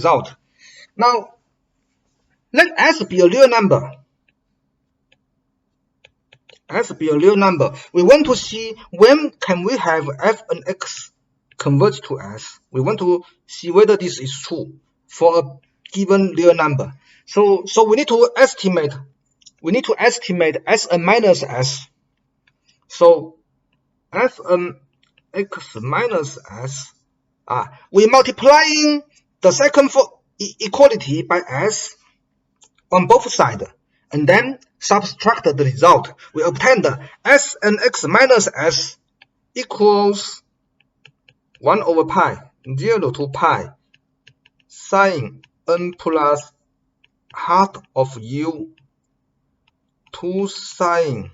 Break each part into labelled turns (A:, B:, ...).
A: result. Now, let S be a real number. S be a real number. We want to see when can we have f and x converge to S. We want to see whether this is true for a given real number. So we need to estimate. We need to estimate Sn minus S. So Sn x minus S. We multiplying the second equality by S on both sides, and then subtract the result. We obtain the Sn x minus S equals 1 over pi 0 to pi sine n plus half of u to sine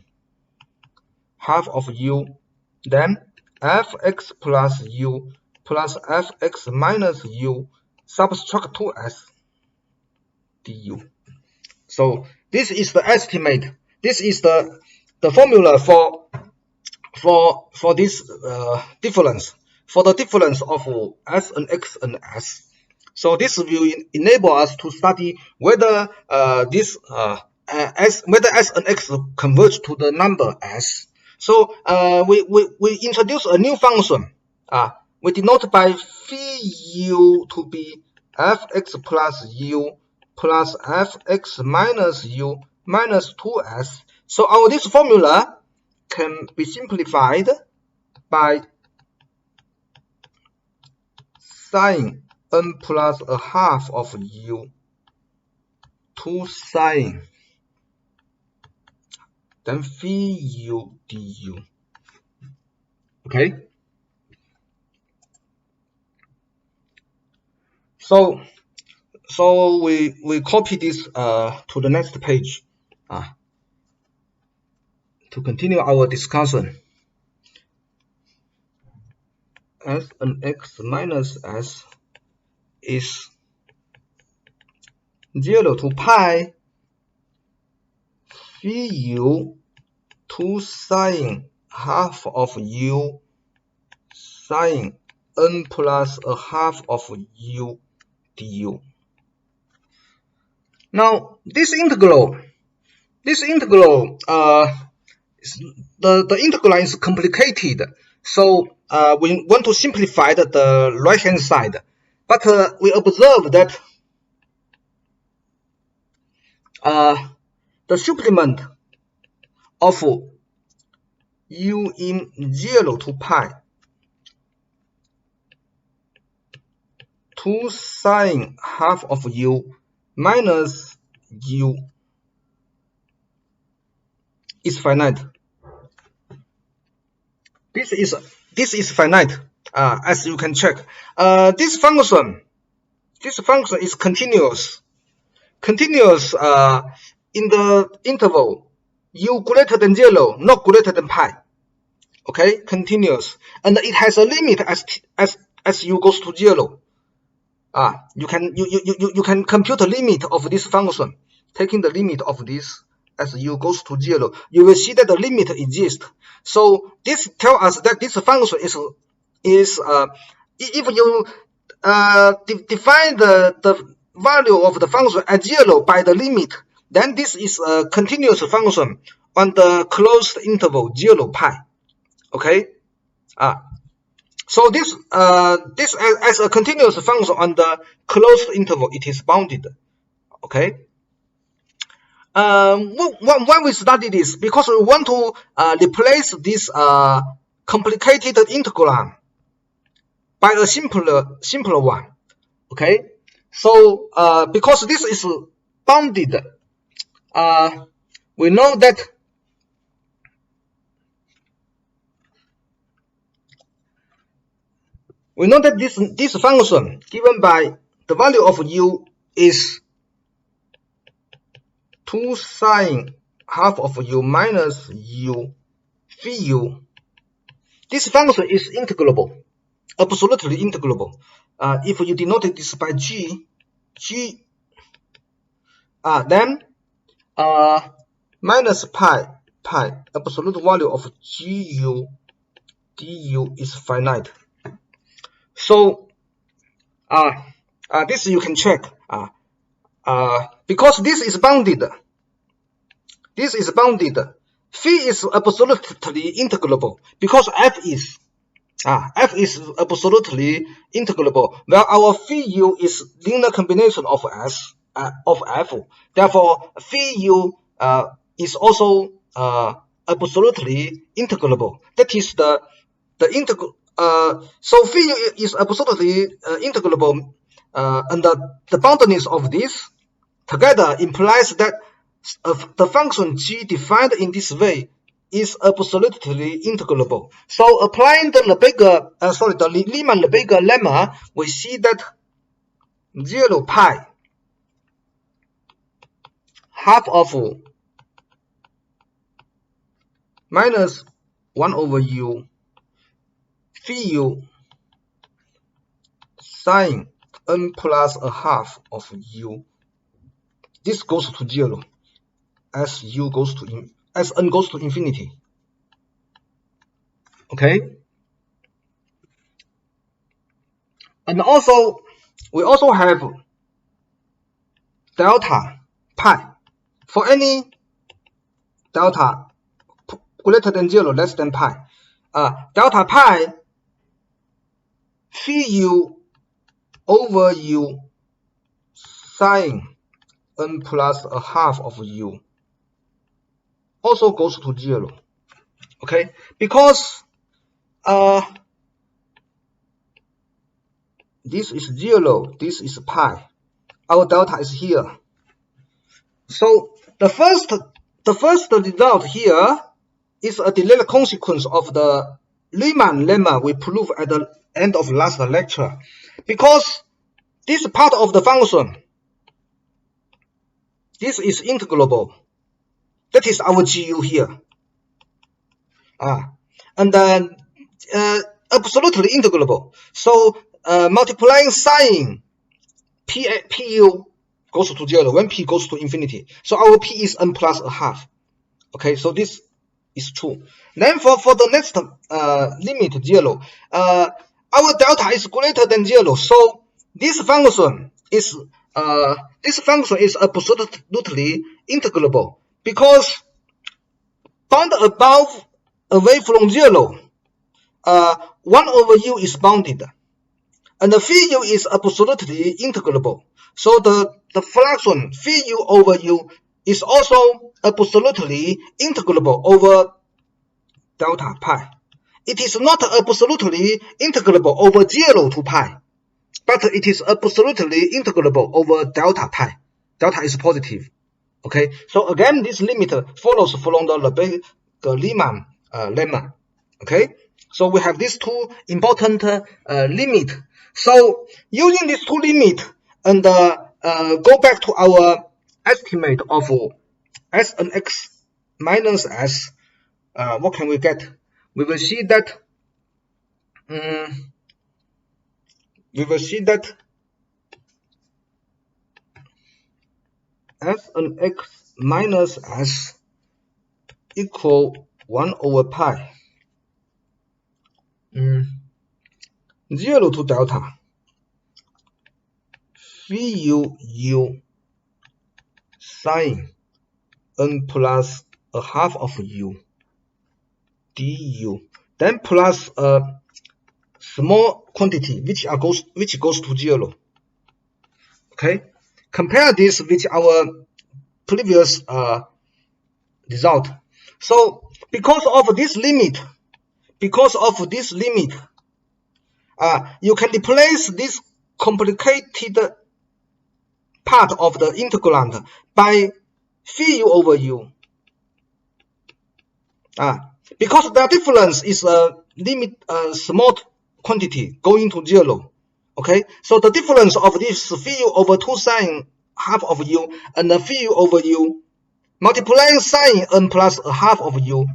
A: half of u, then fx plus u plus fx minus u subtract 2s du. So this is the estimate. This is the formula for this difference, for the difference of S and X and S. So this will enable us to study whether whether S and X converge to the number S. So we introduce a new function. We denote by phi u to be fx plus u plus fx minus u minus 2s. So this formula can be simplified by sine n plus a half of u to sine then phi u du. Okay. So we copy this to the next page to continue our discussion. S and x minus S is 0 to pi phi u to sine half of u sine n plus a half of u du. Now this integral, the integral is complicated, so we want to simplify the right hand side, but we observe that the supplement of u in 0 to pi to sine half of u minus u is finite. This is finite, as you can check. This function is continuous in the interval u greater than 0, not greater than pi. Okay, continuous, and it has a limit as u goes to 0. You can compute the limit of this function. Taking the limit of this as u goes to 0, you will see that the limit exists. So this tells us that this function is if you define the value of the function at 0 by the limit, then this is a continuous function on the closed interval 0 pi. Okay. So this as a continuous function on the closed interval, it is bounded. Okay. Why we study this? Because we want to replace this complicated integral by a simpler one. Okay. So because this is bounded, we know that this function given by the value of u is 2 sine half of u minus u phi u. This function is integrable, absolutely integrable. If you denote this by g, then minus pi absolute value of gu du is finite. So This you can check. Because this is bounded. This is bounded. Phi is absolutely integrable because F is. F is absolutely integrable, where our phi u is linear combination of S of F. Therefore, phi u is also absolutely integrable. That is the integral. So phi u is absolutely integrable, and the boundaries of this together implies that the function g defined in this way is absolutely integrable. So applying the Riemann-Lebesgue lemma, we see that 0 pi half of minus 1 over u phi u sine n plus a half of u. This goes to 0 as n goes to infinity. Okay. And also, we also have delta pi for any delta greater than 0, less than pi. Delta pi phi u over u sine n plus a half of u also goes to 0. Okay, because this is 0, this is pi. Our delta is here. So the first result here is a delayed consequence of the Riemann lemma we proved at the end of last lecture. Because this part of the function, this is integrable. That is our GU here. And then absolutely integrable. So multiplying sine pu goes to 0 when p goes to infinity. So our p is n plus a half. Okay, so this is true. Then for the next limit 0, our delta is greater than 0. So this function is absolutely integrable because bound above away from 0, 1 over u is bounded, and the phi u is absolutely integrable. So the fraction phi u over u is also absolutely integrable over delta pi. It is not absolutely integrable over 0 to pi, but it is absolutely integrable over delta pi. Delta is positive. Okay, so again, this limit follows from the Riemann lemma. Okay, so we have these two important limits. So using these two limits and go back to our estimate of s and x minus s, what can we get? We will see that s and x minus s equal 1 over pi 0 to delta phi u sine n plus a half of u du, then plus a small quantity which goes to 0. Okay, compare this with our previous result. So because of this limit, you can replace this complicated part of the integrand by phi u over u. Because the difference is a small quantity going to 0. Okay, so the difference of this phi u over 2 sine half of u and the phi u over u multiplying sine n plus a half of u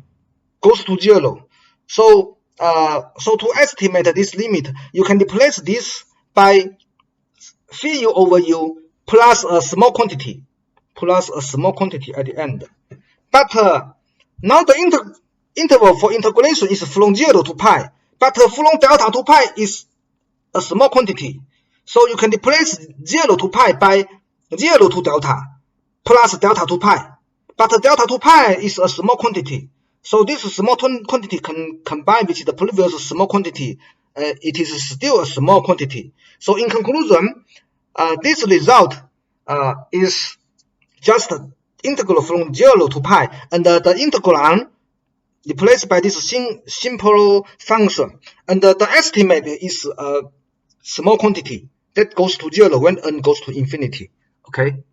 A: goes to 0. So to estimate this limit, you can replace this by phi u over u plus a small quantity at the end. But now the interval for integration is from 0 to pi, but from delta to pi is a small quantity. So you can replace 0 to pi by 0 to delta plus delta to pi. But delta to pi is a small quantity. So this small quantity can combine with the previous small quantity. It is still a small quantity. So in conclusion, this result is just integral from 0 to pi, and the integrand replaced by this simple function, and the estimate is a small quantity that goes to 0 when n goes to infinity. Okay.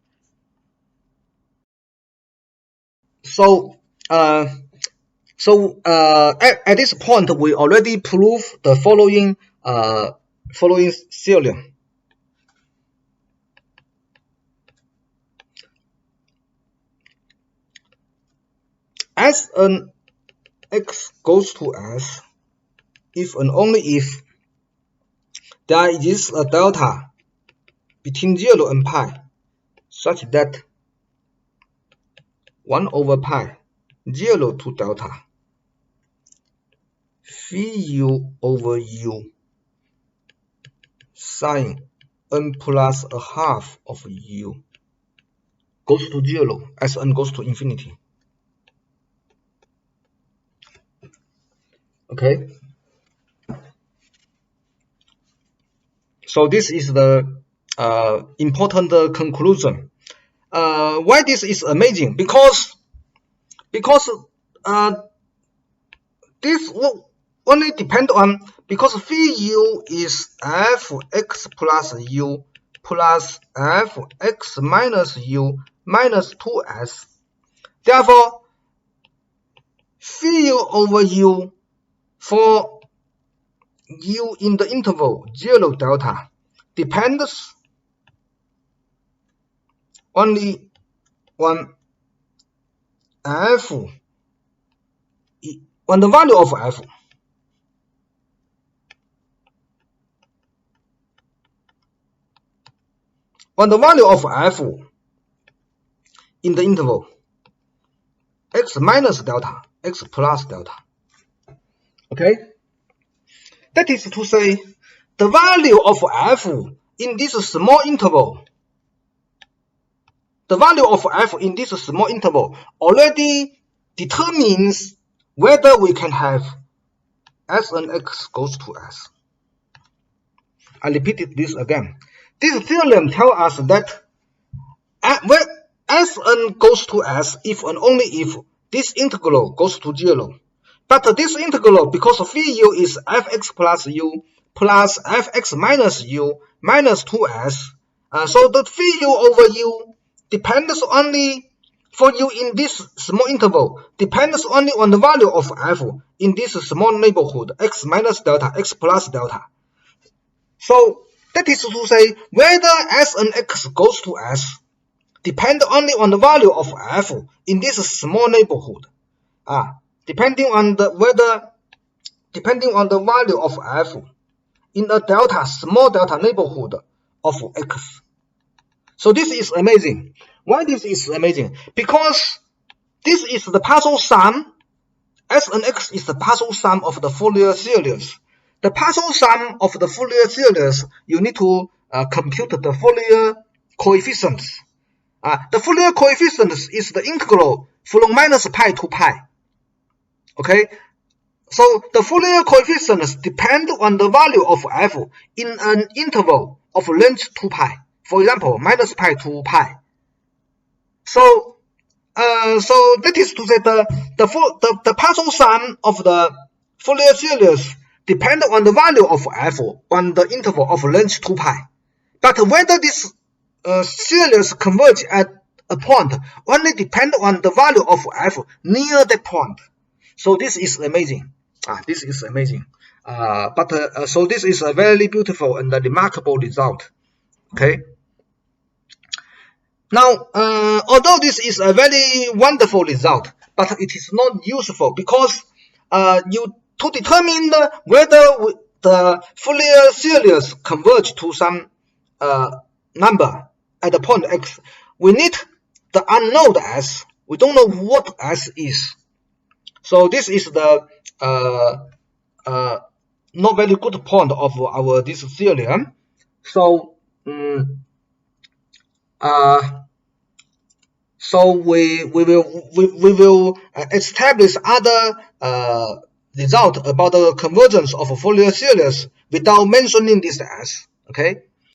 A: So at this point we already proved the following theorem. As n x goes to s, if and only if there is a delta between 0 and pi such that 1 over pi 0 to delta phi u over u sine n plus a half of u goes to 0 as n goes to infinity. Okay. So this is the important conclusion. Why this is amazing? Because this will only depend on, because phi u is fx plus u plus fx minus u minus 2s. Therefore, phi u over u for u in the interval 0 delta depends only on f, on the value of f. On the value of f in the interval x minus delta, x plus delta. Okay? That is to say, the value of f in this small interval, the value of f in this small interval already determines whether we can have s and x goes to s. I repeated this again. This theorem tells us that when s n goes to s if and only if this integral goes to 0. But this integral, because phi u is fx plus u plus fx minus u minus 2s, so the phi u over u depends only, for u in this small interval, depends only on the value of f in this small neighborhood, x minus delta, x plus delta. So that is to say, whether s and x goes to s depend only on the value of f in this small neighborhood. Depending on the value of f in a small delta neighborhood of x. So this is amazing. Why this is amazing? Because this is the partial sum. S and x is the partial sum of the Fourier series. The partial sum of the Fourier series, you need to compute the Fourier coefficients. The Fourier coefficients is the integral from minus pi to pi. Okay, so the Fourier coefficients depend on the value of f in an interval of length 2 pi. For example, minus pi to pi. So that is to say, the partial sum of the Fourier series depend on the value of f on the interval of length 2 pi. But whether this series converge at a point only depend on the value of f near that point. So this is amazing. This is amazing. So this is a very beautiful and remarkable result. Okay. Now, although this is a very wonderful result, but it is not useful, because to determine whether the Fourier series converge to some number at the point x, we need the unknown s. We don't know what s is. So this is the not very good point of this theorem. So so we will establish other result about the convergence of a Fourier series without mentioning this as, okay.